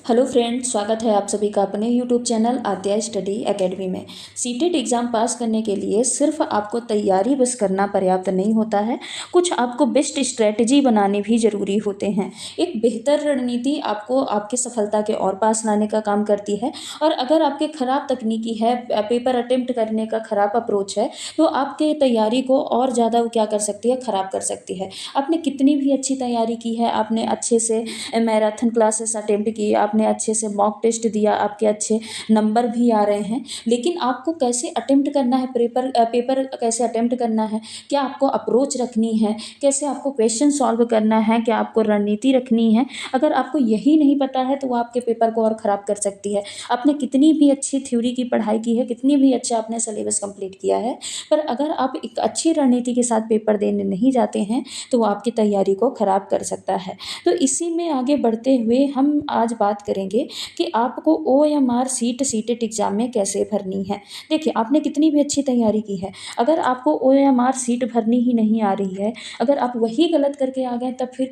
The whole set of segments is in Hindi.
हेलो फ्रेंड्स, स्वागत है आप सभी का अपने यूट्यूब चैनल आद्या स्टडी एकेडमी में। सीटेट एग्ज़ाम पास करने के लिए सिर्फ आपको तैयारी बस करना पर्याप्त नहीं होता है, कुछ आपको बेस्ट स्ट्रेटजी बनाने भी ज़रूरी होते हैं। एक बेहतर रणनीति आपको आपकी सफलता के और पास लाने का काम करती है। और अगर आपके ख़राब तकनीकी है, पेपर अटेम्प्ट करने का ख़राब अप्रोच है, तो आपके तैयारी को और ज़्यादा वो क्या कर सकती है, ख़राब कर सकती है। आपने कितनी भी अच्छी तैयारी की है, आपने अच्छे से मैराथन क्लासेस अटेम्प्ट की, आपने अच्छे से मॉक टेस्ट दिया, आपके अच्छे नंबर भी आ रहे हैं, लेकिन आपको कैसे अटेम्प्ट करना है, पेपर कैसे अटेम्प्ट करना है, क्या आपको अप्रोच रखनी है, कैसे आपको क्वेश्चन सॉल्व करना है, क्या आपको रणनीति रखनी है, अगर आपको यही नहीं पता है तो वो आपके पेपर को और ख़राब कर सकती है। आपने कितनी भी अच्छी थ्योरी की पढ़ाई की है, कितनी भी अच्छा आपने सिलेबस कंप्लीट किया है, पर अगर आप एक अच्छी रणनीति के साथ पेपर देने नहीं जाते हैं तो वो आपकी तैयारी को ख़राब कर सकता है। तो इसी में आगे बढ़ते हुए हम आज बात करेंगे कि आपको OMR सीटेट एग्ज़ाम में कैसे भरनी है। देखिए, आपने कितनी भी अच्छी तैयारी की है, अगर आपको OMR सीट भरनी ही नहीं आ रही है, अगर आप वही गलत करके आ गए, तब फिर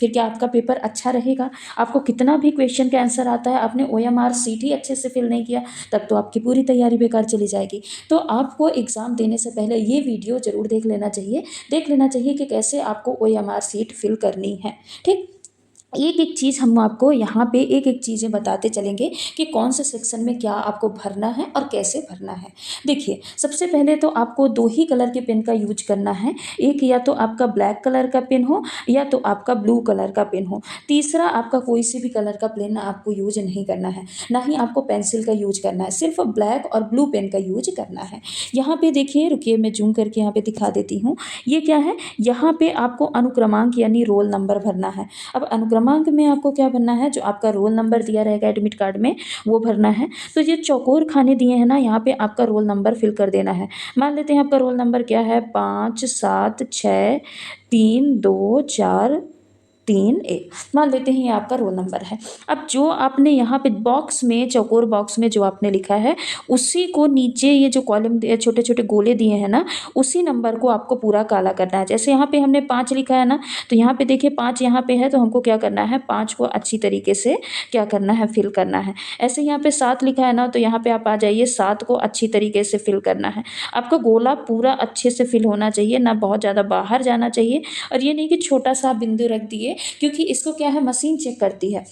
क्या आपका पेपर अच्छा रहेगा? आपको कितना भी क्वेश्चन का आंसर आता है, आपने OMR सीट ही अच्छे से फिल नहीं किया, तब तो आपकी पूरी तैयारी बेकार चली जाएगी। तो आपको एग्ज़ाम देने से पहले ये वीडियो ज़रूर देख लेना चाहिए कि कैसे आपको OMR सीट फिल करनी है। ठीक, एक एक चीज़ हम आपको यहाँ पे एक एक चीज़ें बताते चलेंगे कि कौन से सेक्शन में क्या आपको भरना है और कैसे भरना है। देखिए, सबसे पहले तो आपको दो ही कलर के पेन का यूज करना है। एक या तो आपका ब्लैक कलर का पेन हो या तो आपका ब्लू कलर का पेन हो। तीसरा आपका कोई सी भी कलर का पेन आपको यूज नहीं करना है, ना ही आपको पेंसिल का यूज करना है, सिर्फ ब्लैक और ब्लू पेन का यूज करना है। यहाँ पे देखिए, रुकिए मैं जूम करके यहाँ पे दिखा देती हूँ। ये क्या है, यहाँ पे आपको अनुक्रमांक यानी रोल नंबर भरना है। अब अनुक्रमांक में आपको क्या भरना है, जो आपका रोल नंबर दिया रहेगा एडमिट कार्ड में वो भरना है। तो ये चौकोर खाने दिए हैं ना, यहाँ पे आपका रोल नंबर फिल कर देना है। मान लेते हैं आपका रोल नंबर क्या है, 5, 7, 6, 3, 2, 4, 3, 1 मान लेते हैं ये आपका रोल नंबर है। अब जो आपने यहाँ पे बॉक्स में, चौकोर बॉक्स में जो आपने लिखा है, उसी को नीचे ये जो कॉलम छोटे छोटे गोले दिए हैं ना, उसी नंबर को आपको पूरा काला करना है। जैसे यहाँ पे हमने 5 लिखा है ना, तो यहाँ पे देखिए 5 यहाँ पे है, तो हमको क्या करना है, 5 को अच्छी तरीके से क्या करना है, फिल करना है। ऐसे यहाँ पे 7 लिखा है ना, तो यहाँ पे आप आ जाइए, 7 को अच्छी तरीके से फिल करना है। आपका गोला पूरा अच्छे से फिल होना चाहिए, ना बहुत ज़्यादा बाहर जाना चाहिए। और ये नहीं कि छोटा सा बिंदु रख दिए, क्योंकि इसको क्या है, मशीन चेक करती है।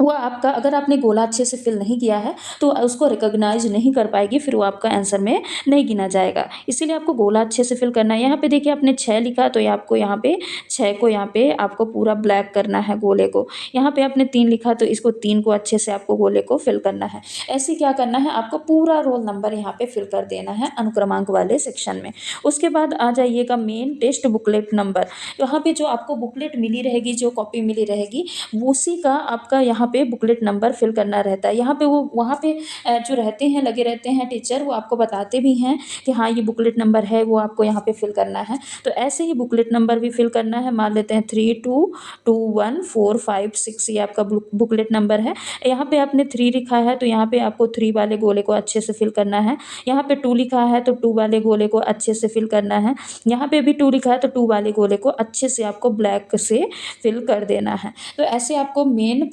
वो आपका, अगर आपने गोला अच्छे से फिल नहीं किया है तो उसको रिकॉग्नाइज नहीं कर पाएगी, फिर वो आपका आंसर में नहीं गिना जाएगा। इसीलिए आपको गोला अच्छे से फिल करना है। यहाँ पे देखिए आपने 6 लिखा, तो ये आपको यहाँ पे 6 को यहाँ पे आपको पूरा ब्लैक करना है गोले को। यहाँ पे आपने 3 लिखा, तो इसको 3 को अच्छे से आपको गोले को फिल करना है। ऐसे क्या करना है, आपको पूरा रोल नंबर यहाँ पे फिल कर देना है अनुक्रमांक वाले सेक्शन में। उसके बाद आ जाइएगा मेन टेस्ट बुकलेट नंबर। यहाँ पे जो आपको बुकलेट मिली रहेगी, जो कॉपी मिली रहेगी, उसी का आपका यहाँ पे बुकलेट नंबर फिल करना रहता है। यहाँ पे वो वहाँ पे जो रहते हैं, लगे रहते हैं टीचर, वो आपको बताते भी हैं कि हाँ ये बुकलेट नंबर है, वो आपको यहाँ पे फिल करना है। तो ऐसे ही बुकलेट नंबर भी फिल करना है। मान लेते हैं 3, 2, 2, 1, 4, 5, 6 ये आपका बुकलेट नंबर है। यहाँ पे आपने 3 लिखा है, तो यहाँ पे आपको 3 वाले गोले को अच्छे से फिल करना है। यहाँ पे 2 लिखा है, तो 2 वाले गोले को अच्छे से फिल करना है। यहाँ पे भी 2 लिखा है, तो 2 वाले गोले को अच्छे से आपको ब्लैक से फिल कर देना है। तो ऐसे आपको मेन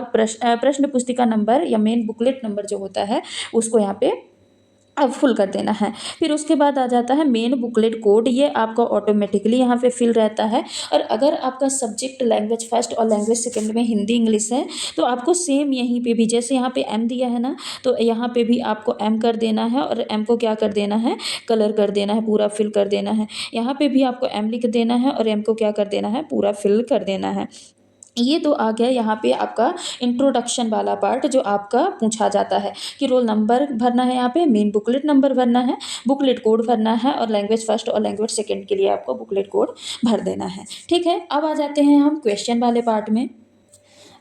प्रश्न पुस्तिका नंबर या मेन बुकलेट नंबर जो होता है, उसको यहाँ पे अब फुल कर देना है। फिर उसके बाद आ जाता है मेन बुकलेट कोड। ये आपका ऑटोमेटिकली यहाँ पे फिल रहता है। और अगर आपका सब्जेक्ट लैंग्वेज फर्स्ट और लैंग्वेज सेकंड में हिंदी इंग्लिश है, तो आपको सेम यहीं पे भी, जैसे यहाँ पे एम दिया है ना, तो यहाँ पे भी आपको एम कर देना है। और एम को क्या कर देना है, कलर कर देना है, पूरा फिल कर देना है। यहाँ पे भी आपको एम लिख देना है और एम को क्या कर देना है, पूरा फिल कर देना है। ये तो आ गया यहाँ पे आपका इंट्रोडक्शन वाला पार्ट, जो आपका पूछा जाता है कि रोल नंबर भरना है, यहाँ पे मेन बुकलेट नंबर भरना है, बुकलेट कोड भरना है, और लैंग्वेज फर्स्ट और लैंग्वेज सेकंड के लिए आपको बुकलेट कोड भर देना है। ठीक है, अब आ जाते हैं हम क्वेश्चन वाले पार्ट में।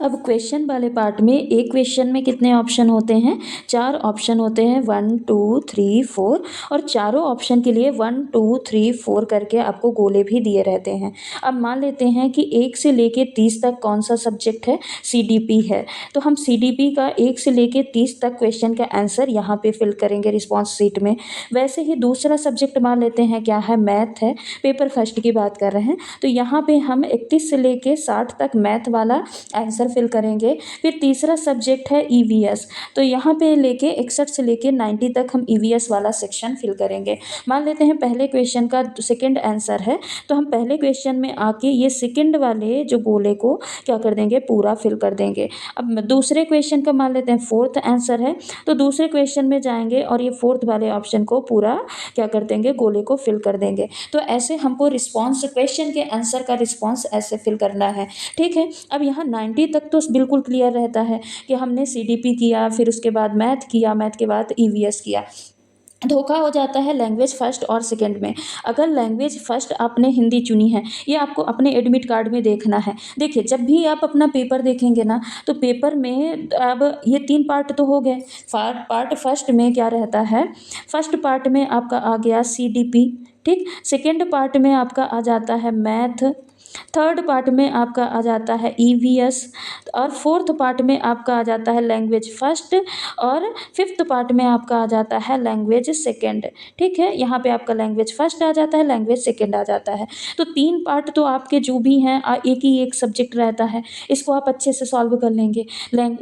अब क्वेश्चन वाले पार्ट में, एक क्वेश्चन में कितने ऑप्शन होते हैं, 4 ऑप्शन होते हैं, 1 2 3 4। और चारों ऑप्शन के लिए 1 2 3 4 करके आपको गोले भी दिए रहते हैं। अब मान लेते हैं कि 1 से लेके 30 तक कौन सा सब्जेक्ट है, CDP है, तो हम CDP का 1 से लेके 30 तक क्वेश्चन का आंसर यहाँ पे फिल करेंगे रिस्पॉन्स शीट में। वैसे ही दूसरा सब्जेक्ट मान लेते हैं क्या है, मैथ है, पेपर फर्स्ट की बात कर रहे हैं, तो यहाँ पे हम 31 से लेके 60 तक मैथ वाला आंसर आंसर फिल करेंगे। फिर तीसरा सब्जेक्ट है ईवीएस, तो यहाँ पे लेके 61 से लेके 90 तक हम ईवीएस वाला सेक्शन फिल करेंगे। मान लेते हैं पहले क्वेश्चन का सेकंड आंसर है, तो हम पहले क्वेश्चन में आके ये सेकंड वाले जो गोले को क्या कर देंगे, पूरा फिल कर देंगे। अब दूसरे क्वेश्चन का मान लेते हैं फोर्थ आंसर है, तो दूसरे क्वेश्चन में जाएंगे और ये फोर्थ वाले ऑप्शन को पूरा क्या कर देंगे, गोले को फिल कर देंगे। तो ऐसे हमको रिस्पॉन्स, क्वेश्चन के आंसर का रिस्पॉन्स ऐसे फिल करना है। ठीक है, अब यहाँ 90 तक तो बिल्कुल क्लियर रहता है कि हमने सीडीपी किया, फिर उसके बाद मैथ किया, मैथ के बाद ईवीएस किया। धोखा हो जाता है लैंग्वेज फर्स्ट और सेकंड में। अगर लैंग्वेज फर्स्ट आपने हिंदी चुनी है, ये आपको अपने एडमिट कार्ड में देखना है। देखिए, जब भी आप अपना पेपर देखेंगे ना, तो पेपर में अब ये 3 पार्ट तो हो गए। पार्ट फर्स्ट में क्या रहता है, फर्स्ट पार्ट में आपका आ गया सीडीपी, ठीक। सेकंड पार्ट में आपका आ जाता है मैथ, थर्ड पार्ट में आपका आ जाता है ईवीएस, और फोर्थ पार्ट में आपका आ जाता है लैंग्वेज फर्स्ट, और फिफ्थ पार्ट में आपका आ जाता है लैंग्वेज सेकंड। ठीक है, यहाँ पे आपका लैंग्वेज फर्स्ट आ जाता है, लैंग्वेज सेकंड आ जाता है। तो 3 पार्ट तो आपके जो भी हैं एक ही एक सब्जेक्ट रहता है, इसको आप अच्छे से सॉल्व कर लेंगे।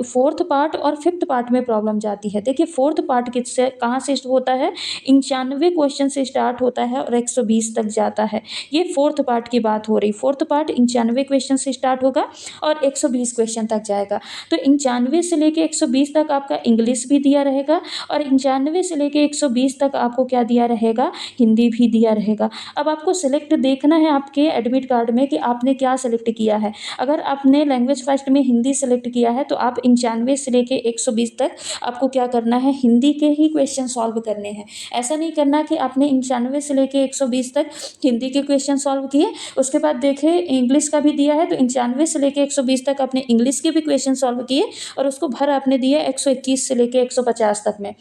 फोर्थ पार्ट और फिफ्थ पार्ट में प्रॉब्लम जाती है। देखिए, फोर्थ पार्ट किससे कहाँ से होता है, 95 क्वेश्चन से स्टार्ट होता है और 120 तक जाता है। ये फोर्थ पार्ट की बात हो रही। फोर्थ पार्ट 95 क्वेश्चन से स्टार्ट होगा और 120 क्वेश्चन तक जाएगा। तो 95 से लेके 120 तक आपका इंग्लिश भी दिया रहेगा, और 95 से लेके 120 तक आपको क्या दिया रहेगा, हिंदी भी दिया रहेगा। अब आपको सिलेक्ट देखना है आपके एडमिट कार्ड में कि आपने क्या सिलेक्ट किया है। अगर आपने लैंग्वेज फर्स्ट में हिंदी सेलेक्ट किया है, तो आप 95 से लेके 120 तक आपको क्या करना है, हिंदी के ही क्वेश्चन सॉल्व करने हैं। ऐसा नहीं करना कि आपने 95 से लेके 120 तक हिंदी के क्वेश्चन सॉल्व किए, उसके बाद देखे इंग्लिश का भी दिया है, तो 95 से लेके 120 तक आपने इंग्लिश के भी क्वेश्चन सॉल्व किए, और उसको भर आपने दिया 121 से लेके 150 तक में।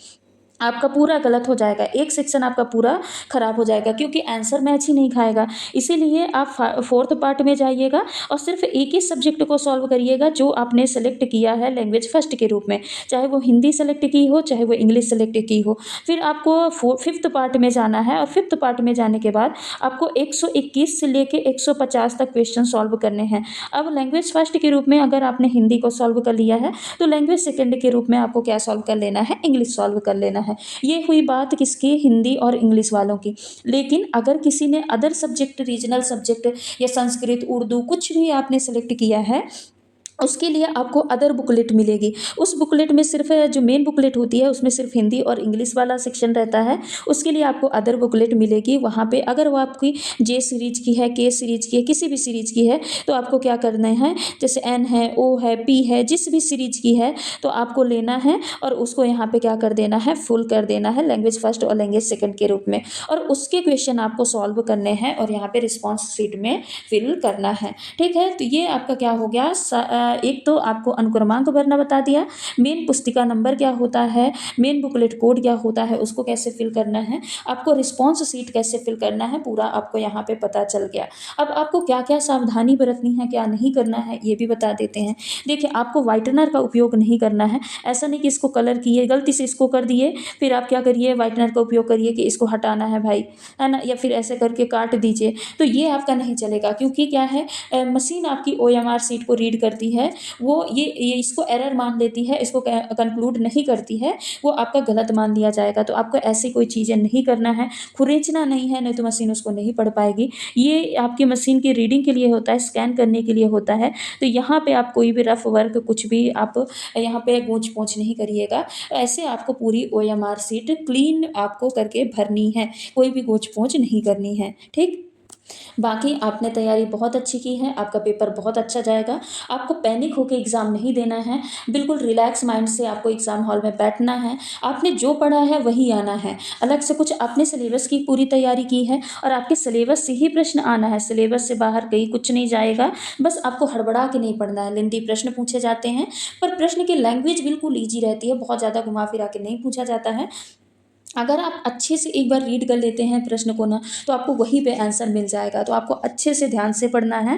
आपका पूरा गलत हो जाएगा, एक सेक्शन आपका पूरा खराब हो जाएगा, क्योंकि आंसर मैच ही नहीं खाएगा। इसीलिए आप फोर्थ पार्ट में जाइएगा और सिर्फ एक ही सब्जेक्ट को सॉल्व करिएगा जो आपने सेलेक्ट किया है लैंग्वेज फर्स्ट के रूप में, चाहे वो हिंदी सेलेक्ट की हो, चाहे वो इंग्लिश सेलेक्ट की हो। फिर आपको फिफ्थ पार्ट में जाना है, और फिफ्थ पार्ट में जाने के बाद आपको 121 से लेके 150 तक क्वेश्चन सॉल्व करने हैं। अब लैंग्वेज फर्स्ट के रूप में अगर आपने हिंदी को सॉल्व कर लिया है, तो लैंग्वेज सेकेंड के रूप में आपको क्या सॉल्व कर लेना है, इंग्लिश सॉल्व कर लेना है। ये हुई बात किसकी, हिंदी और इंग्लिश वालों की। लेकिन अगर किसी ने अदर सब्जेक्ट, रीजनल सब्जेक्ट या संस्कृत, उर्दू, कुछ भी आपने सेलेक्ट किया है, उसके लिए आपको अदर बुकलेट मिलेगी। उस बुकलेट में सिर्फ जो मेन बुकलेट होती है, उसमें सिर्फ हिंदी और इंग्लिश वाला सेक्शन रहता है। उसके लिए आपको अदर बुकलेट मिलेगी। वहाँ पे अगर वो आपकी जे सीरीज की है, के सीरीज की है, किसी भी सीरीज की है, तो आपको क्या करना है, जैसे एन है, ओ है, पी है, जिस भी सीरीज की है, तो आपको लेना है और उसको यहाँ पे क्या कर देना है, फुल कर देना है लैंग्वेज फर्स्ट और लैंग्वेज सेकंड के रूप में, और उसके क्वेश्चन आपको सॉल्व करने हैं और यहाँ पे रिस्पॉन्स शीट में फिल करना है। ठीक है, तो ये आपका क्या हो गया, एक तो आपको अनुक्रमांक भरना बता दिया, मेन पुस्तिका नंबर क्या होता है, मेन बुकलेट कोड क्या होता है, उसको कैसे फिल करना है, आपको रिस्पॉन्स शीट कैसे फिल करना है, पूरा आपको यहाँ पे पता चल गया। अब आपको क्या क्या सावधानी बरतनी है, क्या नहीं करना है, ये भी बता देते हैं। देखिए, आपको वाइटनर का उपयोग नहीं करना है। ऐसा नहीं कि इसको कलर किए, गलती से इसको कर दिए, फिर आप क्या करिए, वाइटनर का उपयोग करिए कि इसको हटाना है भाई, है ना, या फिर ऐसे करके काट दीजिए, तो ये आपका नहीं चलेगा। क्योंकि क्या है, मशीन आपकी OMR शीट को रीड करती है, वो ये इसको एरर मान लेती है, इसको कंक्लूड नहीं करती है, वो आपका गलत मान लिया जाएगा। तो आपको ऐसी कोई चीज़ें नहीं करना है, खुरेचना नहीं है, नहीं तो मशीन उसको नहीं पढ़ पाएगी। ये आपकी मशीन की रीडिंग के लिए होता है, स्कैन करने के लिए होता है। तो यहाँ पे आप कोई भी रफ वर्क, कुछ भी आप यहाँ पे गूंच पोंछ नहीं करिएगा। ऐसे आपको पूरी OMR शीट क्लीन आपको करके भरनी है, कोई भी गूंच पोंछ नहीं करनी है। ठीक, बाकी आपने तैयारी बहुत अच्छी की है, आपका पेपर बहुत अच्छा जाएगा। आपको पैनिक होकर एग्ज़ाम नहीं देना है, बिल्कुल रिलैक्स माइंड से आपको एग्ज़ाम हॉल में बैठना है। आपने जो पढ़ा है वही आना है, अलग से कुछ आपने सिलेबस की पूरी तैयारी की है और आपके सिलेबस से ही प्रश्न आना है, सिलेबस से बाहर कहीं कुछ नहीं जाएगा। बस आपको हड़बड़ा के नहीं पढ़ना है। लेंदी प्रश्न पूछे जाते हैं, पर प्रश्न की लैंग्वेज बिल्कुल ईजी रहती है, बहुत ज़्यादा घुमा फिरा के नहीं पूछा जाता है। अगर आप अच्छे से एक बार रीड कर लेते हैं प्रश्न को ना, तो आपको वहीं पे आंसर मिल जाएगा। तो आपको अच्छे से ध्यान से पढ़ना है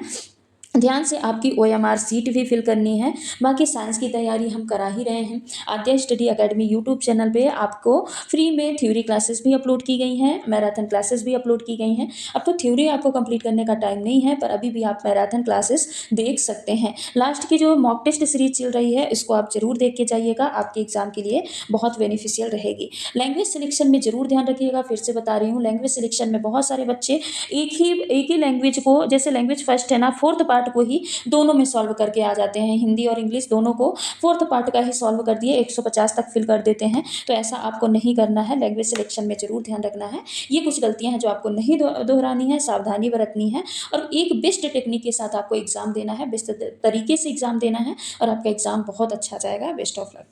ध्यान से आपकी OMR सीट भी फिल करनी है। बाकी साइंस की तैयारी हम करा ही रहे हैं। आद्या स्टडी एकेडमी यूट्यूब चैनल पे आपको फ्री में थ्योरी क्लासेस भी अपलोड की गई हैं, मैराथन क्लासेस भी अपलोड की गई हैं। अब तो थ्योरी आपको कंप्लीट करने का टाइम नहीं है, पर अभी भी आप मैराथन क्लासेस देख सकते हैं। लास्ट की जो मॉक टेस्ट सीरीज चल रही है, इसको आप जरूर देख के जाइएगा, आपके एग्जाम के लिए बहुत बेनिफिशियल रहेगी। लैंग्वेज सिलेक्शन में जरूर ध्यान रखिएगा। फिर से बता रही हूँ, लैंग्वेज सिलेक्शन में बहुत सारे बच्चे एक ही लैंग्वेज को, जैसे लैंग्वेज फर्स्ट है ना, फोर्थ पार्ट को ही दोनों में सॉल्व करके आ जाते हैं। हिंदी और इंग्लिश दोनों को फोर्थ पार्ट का ही सॉल्व कर दिए, 150 तक फिल कर देते हैं। तो ऐसा आपको नहीं करना है। लैंग्वेज सिलेक्शन में जरूर ध्यान रखना है। ये कुछ गलतियां हैं जो आपको नहीं दोहरानी है, सावधानी बरतनी है और एक बेस्ट टेक्निक के साथ आपको एग्जाम देना है, बेस्ट तरीके से एग्जाम देना है और आपका एग्जाम बहुत अच्छा जाएगा। Best of luck.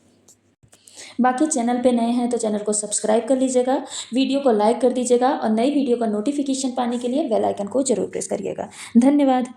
बाकी चैनल पे नए हैं तो चैनल को सब्सक्राइब कर लीजिएगा, वीडियो को लाइक कर दीजिएगा और नई वीडियो का नोटिफिकेशन पाने के लिए बेल आइकन को जरूर प्रेस करिएगा। धन्यवाद।